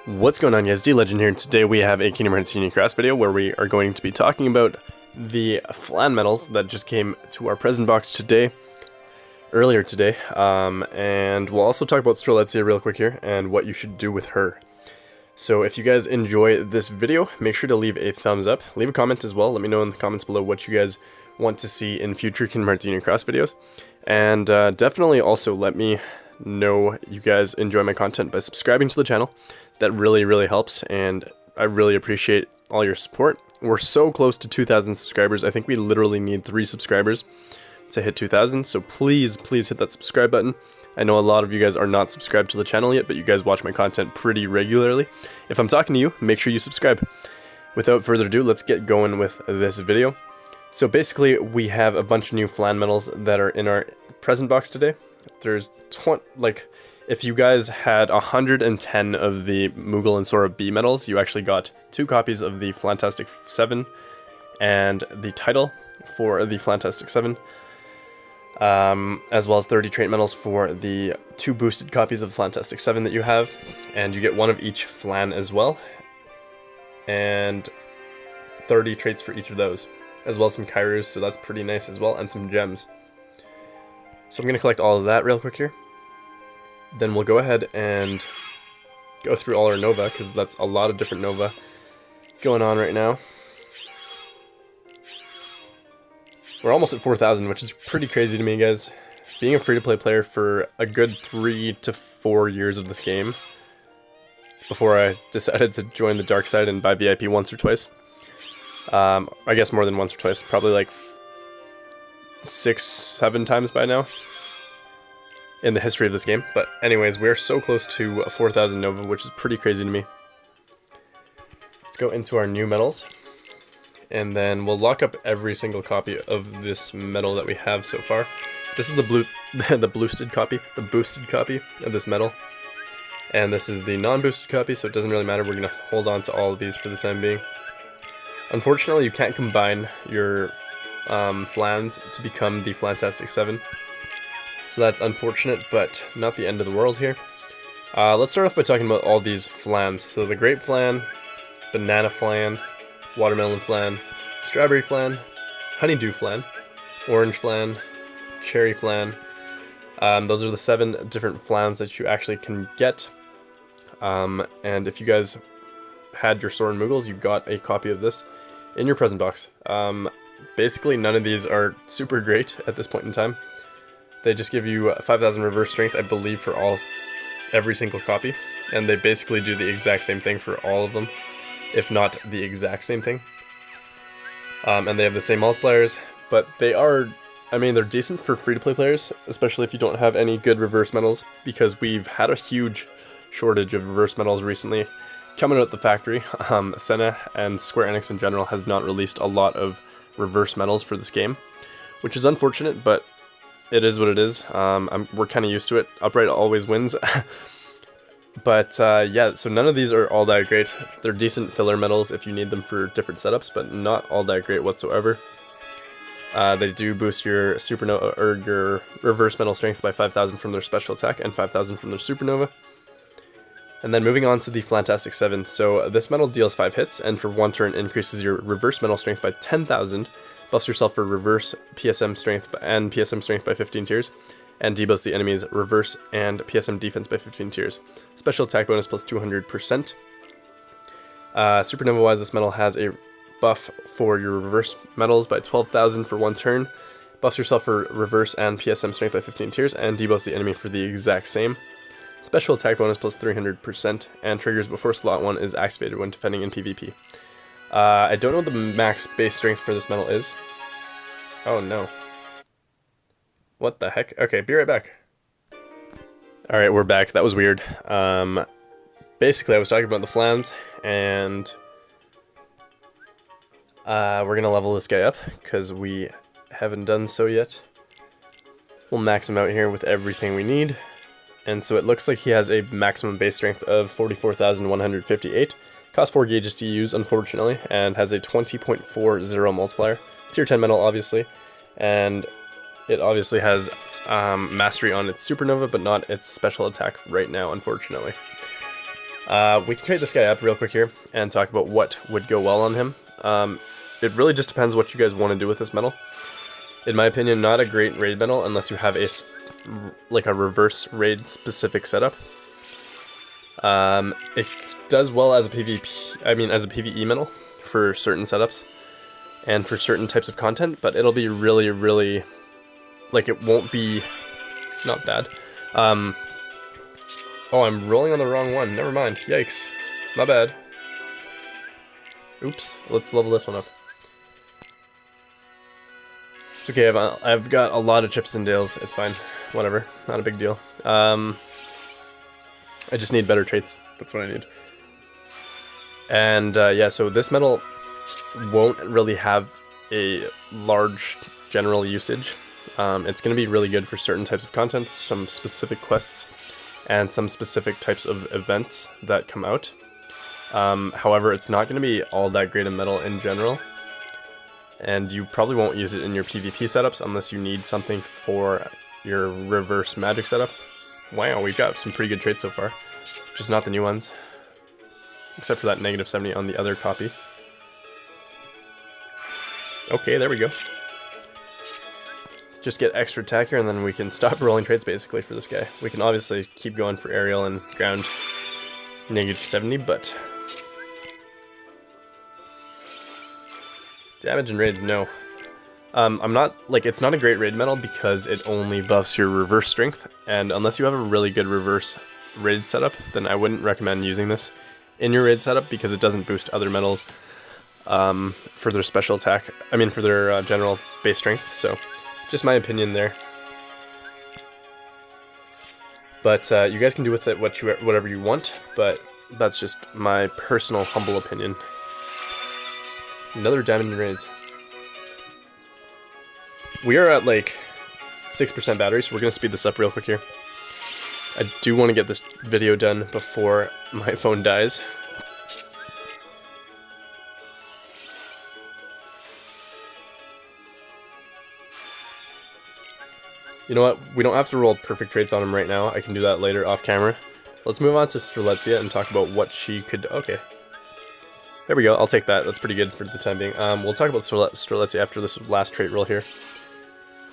What's going on, guys? DLegend here, and today we have a Kingdom Hearts Union Cross video where we are going to be talking about the Flan medals that just came to our present box earlier today, and we'll also talk about Strelitzia real quick here and what you should do with her. So if you guys enjoy this video, make sure to leave a thumbs up, leave a comment as well, let me know in the comments below what you guys want to see in future Kingdom Hearts Union Cross videos, and definitely also let me know you guys enjoy my content by subscribing to the channel. That really helps, and I really appreciate all your support. We're so close to 2,000 subscribers. I think we literally need 3 subscribers to hit 2,000, so please hit that subscribe button. I know a lot of you guys are not subscribed to the channel yet, but you guys watch my content pretty regularly. If I'm talking to you, make sure you subscribe. Without further ado, let's get going with this video. So basically, we have a bunch of new Flan medals that are in our present box today. There's if you guys had 110 of the Moogle and Sora B medals, you actually got 2 copies of the Flantastic 7 and the title for the Flantastic 7, as well as 30 trait medals for the 2 boosted copies of Flantastic 7 that you have, and you get 1 of each Flan as well, and 30 traits for each of those, as well as some Kairus, so that's pretty nice as well, and some gems. So I'm going to collect all of that real quick here. Then we'll go ahead and go through all our Nova, because that's a lot of different Nova going on right now. We're almost at 4,000, which is pretty crazy to me, guys. Being a free-to-play player for a good 3 to 4 years of this game, before I decided to join the dark side and buy VIP once or twice. I guess more than once or twice, probably like 6-7 times by now in the history of this game. But anyways, we're so close to 4,000 Nova, which is pretty crazy to me. Let's go into our new medals, and then we'll lock up every single copy of this medal that we have so far. This is the boosted copy of this medal, and this is the non-boosted copy, so it doesn't really matter. We're gonna hold on to all of these for the time being. Unfortunately, you can't combine your Flans to become the Flantastic 7. So that's unfortunate, but not the end of the world here. Let's start off by talking about all these Flans. So the Grape Flan, Banana Flan, Watermelon Flan, Strawberry Flan, Honeydew Flan, Orange Flan, Cherry Flan. Those are the 7 different Flans that you actually can get. And if you guys had your Sora and Moogles, you got a copy of this in your present box. Basically, none of these are super great at this point in time. They just give you 5,000 reverse strength, I believe, for every single copy, and they basically do the exact same thing for all of them, if not the exact same thing. And they have the same multipliers, but they are, they're decent for free-to-play players, especially if you don't have any good reverse medals, because we've had a huge shortage of reverse medals recently coming out the factory. Senna and Square Enix in general has not released a lot of reverse medals for this game, which is unfortunate, but it is what it is. We're kind of used to it. Upright always wins. But yeah, so none of these are all that great. They're decent filler medals if you need them for different setups, but not all that great whatsoever. They do boost your supernova or your reverse medal strength by 5,000 from their special attack and 5,000 from their supernova. And then moving on to the Flantastic 7. So this medal deals 5 hits, and for 1 turn increases your reverse medal strength by 10,000, buffs yourself for reverse PSM strength and PSM strength by 15 tiers, and debuffs the enemy's reverse and PSM defense by 15 tiers. Special attack bonus plus 200%. Supernova wise, this medal has a buff for your reverse medals by 12,000 for 1 turn, buffs yourself for reverse and PSM strength by 15 tiers, and debuffs the enemy for the exact same. Special attack bonus plus 300%, and triggers before slot 1 is activated when defending in PvP. I don't know what the max base strength for this medal is. Oh no. What the heck? Okay, be right back. Alright, we're back. That was weird. Basically, I was talking about the Flans, and we're gonna level this guy up, because we haven't done so yet. We'll max him out here with everything we need. And so it looks like he has a maximum base strength of 44,158. Costs 4 gauges to use, unfortunately, and has a 20.40 multiplier. Tier 10 medal, obviously, and it obviously has mastery on its supernova, but not its special attack right now, unfortunately. We can trade this guy up real quick here and talk about what would go well on him. It really just depends what you guys want to do with this medal. In my opinion, not a great raid medal unless you have a reverse raid specific setup. It does well as a as a PvE medal for certain setups and for certain types of content, but it'll be really, really, it won't be not bad. Oh, I'm rolling on the wrong one. Never mind. Yikes. My bad. Oops. Let's level this one up. It's okay. I've got a lot of chips and dales. It's fine. Whatever. Not a big deal. I just need better traits. That's what I need. And yeah, so this medal won't really have a large general usage. It's going to be really good for certain types of content, some specific quests, and some specific types of events that come out. However, it's not going to be all that great a medal in general, and you probably won't use it in your PvP setups unless you need something for your reverse magic setup. Wow, we've got some pretty good traits so far, just not the new ones, except for that -70 on the other copy. Okay, there we go. Just get extra attack here, and then we can stop rolling traits basically for this guy. We can obviously keep going for aerial and ground -70, but damage and raids, no. I'm not it's not a great raid medal because it only buffs your reverse strength, and unless you have a really good reverse raid setup, then I wouldn't recommend using this in your raid setup because it doesn't boost other medals for their special attack. I mean, for their general base strength. So. Just my opinion there. But you guys can do with it whatever you want, but that's just my personal humble opinion. Another diamond and raids. We are at 6% battery, so we're going to speed this up real quick here. I do want to get this video done before my phone dies. You know what? We don't have to roll perfect traits on him right now. I can do that later off camera. Let's move on to Strelitzia and talk about what she could... Okay. There we go. I'll take that. That's pretty good for the time being. We'll talk about Strelitzia after this last trait roll here.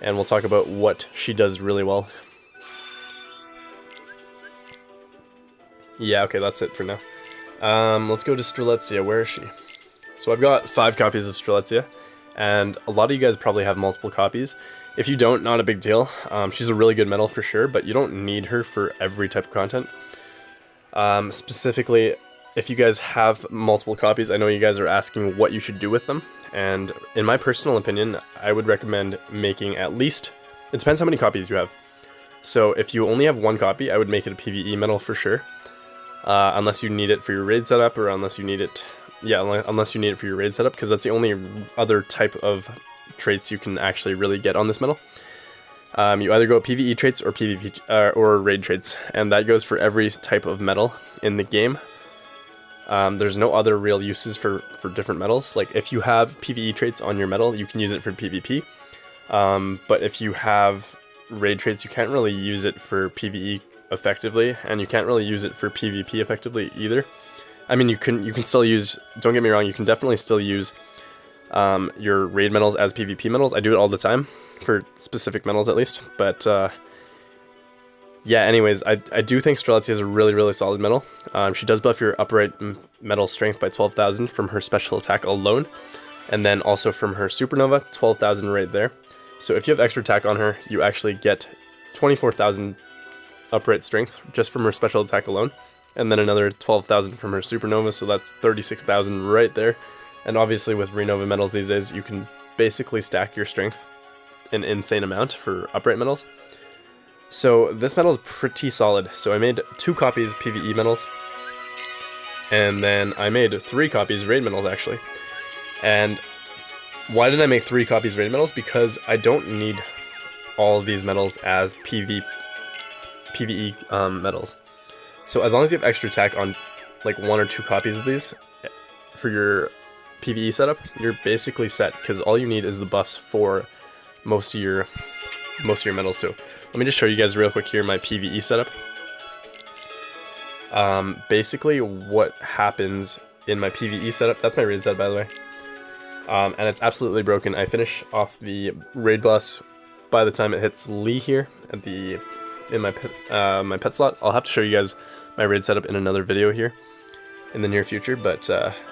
And we'll talk about what she does really well. Yeah, okay, that's it for now. Let's go to Strelitzia. Where is she? So I've got 5 copies of Strelitzia, and a lot of you guys probably have multiple copies. If you don't, not a big deal. She's a really good medal for sure, but you don't need her for every type of content. Specifically, if you guys have multiple copies, I know you guys are asking what you should do with them, and in my personal opinion, I would recommend making at least... It depends how many copies you have. So if you only have 1 copy, I would make it a PvE medal for sure. Unless you need it for your raid setup, or unless you need it... Yeah, unless you need it for your raid setup, because that's the only other type of traits you can actually really get on this medal. You either go PvE traits or PvP or raid traits, and that goes for every type of medal in the game. There's no other real uses for different medals. Like if you have PvE traits on your medal, you can use it for PvP. But if you have raid traits, you can't really use it for PvE effectively, and you can't really use it for PvP effectively either. I mean, you can still use. Don't get me wrong. You can definitely still use your raid medals as PvP medals. I do it all the time for specific medals at least. But yeah, anyways, I do think Strelitzia is a really, really solid medal. She does buff your upright medal strength by 12,000 from her special attack alone, and then also from her supernova, 12,000 right there. So if you have extra attack on her, you actually get 24,000 upright strength just from her special attack alone, and then another 12,000 from her supernova, so that's 36,000 right there. And obviously with Renova medals these days, you can basically stack your strength an insane amount for upright medals. So this medal is pretty solid. So I made 2 copies PvE medals, and then I made 3 copies raid medals actually. And why did I make 3 copies raid medals? Because I don't need all of these medals as PvE medals. So as long as you have extra attack on like 1 or 2 copies of these for your PvE setup, you're basically set, because all you need is the buffs for most of your medals. So let me just show you guys real quick here my PvE setup. Basically what happens in my PvE setup, that's my raid setup by the way, and it's absolutely broken. I finish off the raid boss by the time it hits Lee here at the in my pet slot. I'll have to show you guys my raid setup in another video here in the near future, but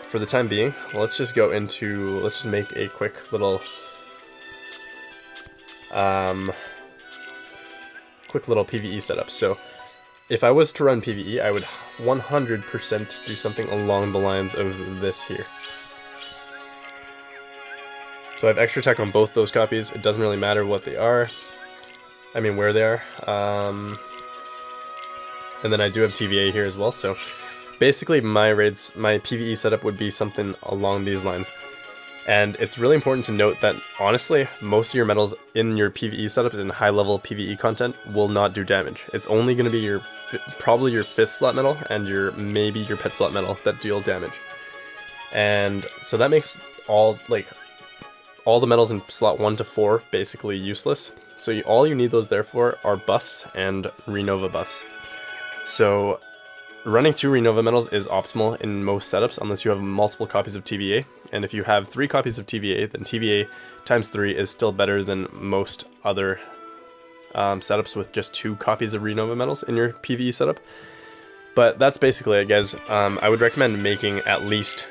for the time being, let's just make a quick little PvE setup. So if I was to run PvE, I would 100% do something along the lines of this here. So I have extra tech on both those copies. It doesn't really matter what they are. I mean, where they are. And then I do have TVA here as well. So basically my PvE setup would be something along these lines. And it's really important to note that, honestly, most of your medals in your PvE setups in high-level PvE content will not do damage. It's only going to be probably your 5th slot medal and maybe your pet slot medal that deal damage. And so that makes all the medals in slot 1 to 4 basically useless. So all you need those there for are buffs and Renova buffs. So running 2 Renova medals is optimal in most setups unless you have multiple copies of TVA. And if you have 3 copies of TVA, then TVA times 3 is still better than most other setups with just 2 copies of Renova medals in your PvE setup. But that's basically it, guys. I would recommend making at least,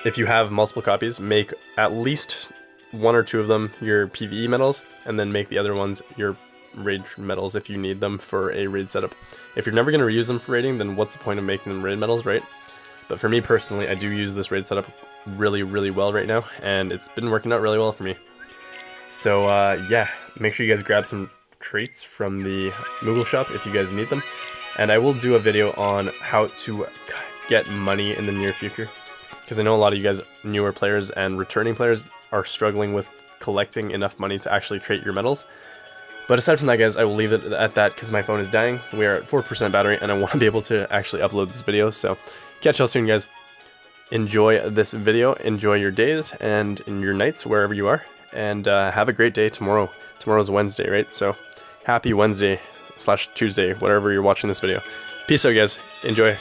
if you have multiple copies, make at least 1 or 2 of them your PvE medals, and then make the other ones your raid medals if you need them for a raid setup. If you're never going to reuse them for raiding, then what's the point of making them raid medals, right? But for me personally, I do use this raid setup really, really well right now, and it's been working out really well for me. So yeah, make sure you guys grab some traits from the Moogle shop if you guys need them, and I will do a video on how to get money in the near future, because I know a lot of you guys, newer players and returning players, are struggling with collecting enough money to actually trait your medals. But aside from that, guys, I will leave it at that because my phone is dying. We are at 4% battery, and I want to be able to actually upload this video. So catch y'all soon, guys. Enjoy this video, enjoy your days and in your nights wherever you are, and have a great day tomorrow. Tomorrow's Wednesday, right? So happy Wednesday / Tuesday, whatever you're watching this video. Peace out, guys. Enjoy.